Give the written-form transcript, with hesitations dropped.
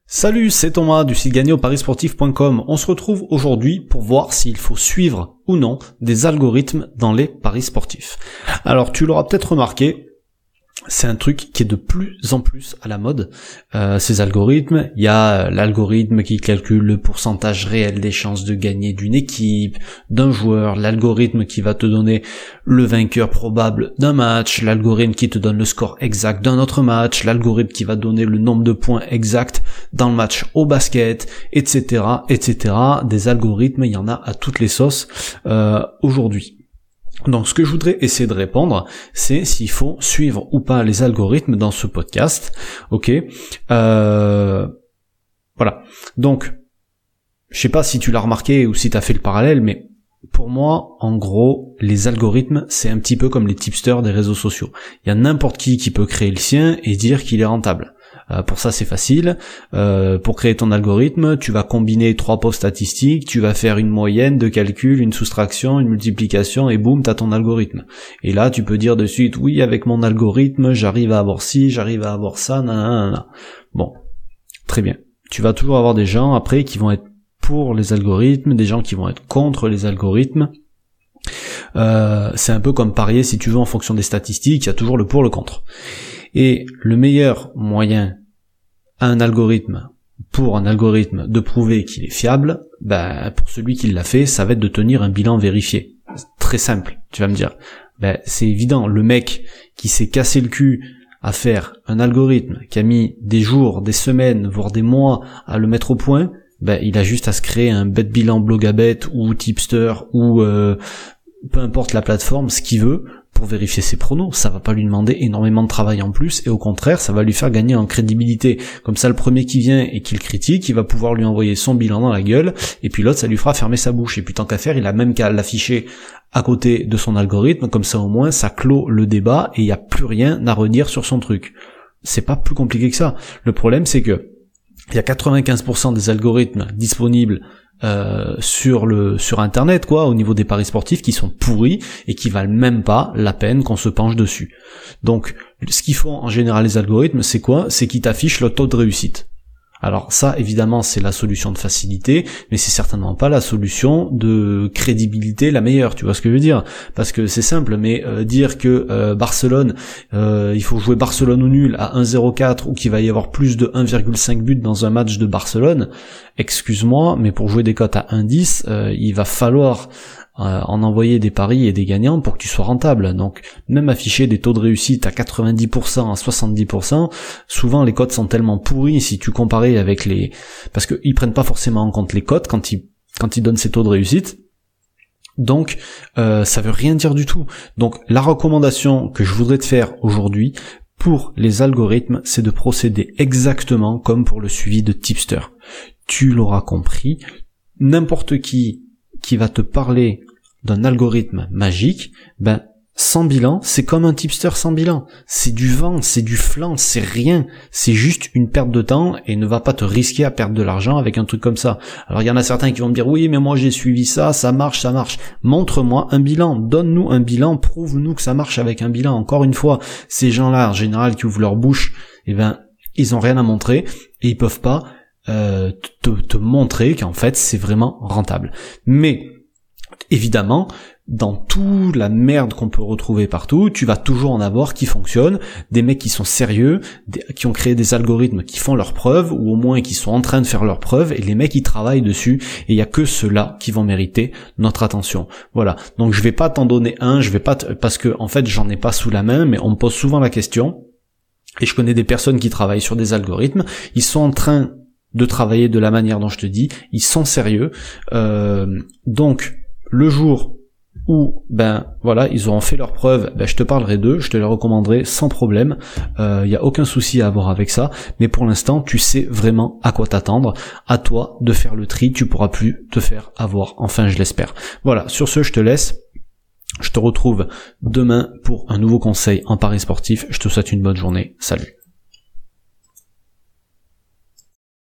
Salut, c'est Thomas du site gagnerauparissportif.com. On se retrouve aujourd'hui pour voir s'il faut suivre ou non des algorithmes dans les paris sportifs. Alors tu l'auras peut-être remarqué, c'est un truc qui est de plus en plus à la mode, ces algorithmes. Il y a l'algorithme qui calcule le pourcentage réel des chances de gagner d'une équipe, d'un joueur, l'algorithme qui va te donner le vainqueur probable d'un match, l'algorithme qui te donne le score exact d'un autre match, l'algorithme qui va donner le nombre de points exact dans le match au basket, etc., etc. Des algorithmes, il y en a à toutes les sauces aujourd'hui. Donc ce que je voudrais essayer de répondre, c'est s'il faut suivre ou pas les algorithmes dans ce podcast. Ok, voilà. Donc, je sais pas si tu l'as remarqué ou si tu as fait le parallèle, mais pour moi, en gros, les algorithmes, c'est un petit peu comme les tipsters des réseaux sociaux. Il y a n'importe qui peut créer le sien et dire qu'il est rentable. Pour ça c'est facile, pour créer ton algorithme, tu vas combiner 3 posts statistiques, tu vas faire une moyenne de calcul, une soustraction, une multiplication et boum, t'as ton algorithme. Et là tu peux dire de suite, oui avec mon algorithme j'arrive à avoir ci, j'arrive à avoir ça, nanana. Bon, très bien. Tu vas toujours avoir des gens après qui vont être pour les algorithmes, des gens qui vont être contre les algorithmes. C'est un peu comme parier si tu veux en fonction des statistiques, il y a toujours le pour, le contre. Et le meilleur moyen à un algorithme, pour un algorithme de prouver qu'il est fiable, pour celui qui l'a fait, ça va être de tenir un bilan vérifié. C'est très simple, tu vas me dire. C'est évident, le mec qui s'est cassé le cul à faire un algorithme, qui a mis des jours, des semaines, voire des mois à le mettre au point, il a juste à se créer un bet bilan Blogabet ou Tipster ou peu importe la plateforme, ce qu'il veut, pour vérifier ses pronos. Ça va pas lui demander énormément de travail en plus, et au contraire, ça va lui faire gagner en crédibilité. Comme ça, le premier qui vient et qui le critique, il va pouvoir lui envoyer son bilan dans la gueule, et puis l'autre, ça lui fera fermer sa bouche. Et puis tant qu'à faire, il a même qu'à l'afficher à côté de son algorithme, comme ça au moins, ça clôt le débat, et il n'y a plus rien à redire sur son truc. C'est pas plus compliqué que ça. Le problème, c'est que il y a 95% des algorithmes disponibles sur internet au niveau des paris sportifs qui sont pourris et qui valent même pas la peine qu'on se penche dessus. Donc ce qu'ils font en général les algorithmes, c'est quoi? C'est qu'ils t'affichent le taux de réussite. Alors ça, évidemment, c'est la solution de facilité, mais c'est certainement pas la solution de crédibilité la meilleure, tu vois ce que je veux dire? Parce que c'est simple, mais dire que Barcelone, il faut jouer Barcelone au nul à 1,04 ou qu'il va y avoir plus de 1,5 buts dans un match de Barcelone, excuse-moi, mais pour jouer des cotes à 1,10, il va falloir en envoyer des paris et des gagnants pour que tu sois rentable. Donc même afficher des taux de réussite à 90%, à 70%, souvent les cotes sont tellement pourries si tu compares avec parce qu'ils prennent pas forcément en compte les cotes quand ils donnent ces taux de réussite. Donc ça veut rien dire du tout. Donc la recommandation que je voudrais te faire aujourd'hui pour les algorithmes, c'est de procéder exactement comme pour le suivi de tipster. Tu l'auras compris, n'importe qui va te parler d'un algorithme magique, sans bilan, c'est comme un tipster sans bilan. C'est du vent, c'est du flan, c'est rien. C'est juste une perte de temps et ne va pas te risquer à perdre de l'argent avec un truc comme ça. Alors il y en a certains qui vont me dire, oui, mais moi j'ai suivi ça marche. Montre-moi un bilan, donne-nous un bilan, prouve-nous que ça marche avec un bilan. Encore une fois, ces gens-là, en général, qui ouvrent leur bouche, ils ont rien à montrer et ils peuvent pas te montrer qu'en fait c'est vraiment rentable. Mais évidemment, dans toute la merde qu'on peut retrouver partout, tu vas toujours en avoir qui fonctionnent, des mecs qui sont sérieux, qui ont créé des algorithmes qui font leurs preuves, ou au moins qui sont en train de faire leurs preuves, et les mecs qui travaillent dessus, et il y a que ceux-là qui vont mériter notre attention. Voilà. Donc je vais pas t'en donner un, parce que en fait j'en ai pas sous la main, mais on me pose souvent la question, et je connais des personnes qui travaillent sur des algorithmes, ils sont en train de travailler de la manière dont je te dis, ils sont sérieux, donc le jour où ils auront fait leurs preuves, je te parlerai d'eux, je te les recommanderai sans problème, y a aucun souci à avoir avec ça, mais pour l'instant tu sais vraiment à quoi t'attendre, à toi de faire le tri, tu pourras plus te faire avoir, enfin je l'espère. Voilà, sur ce je te laisse, je te retrouve demain pour un nouveau conseil en paris sportif, je te souhaite une bonne journée, salut.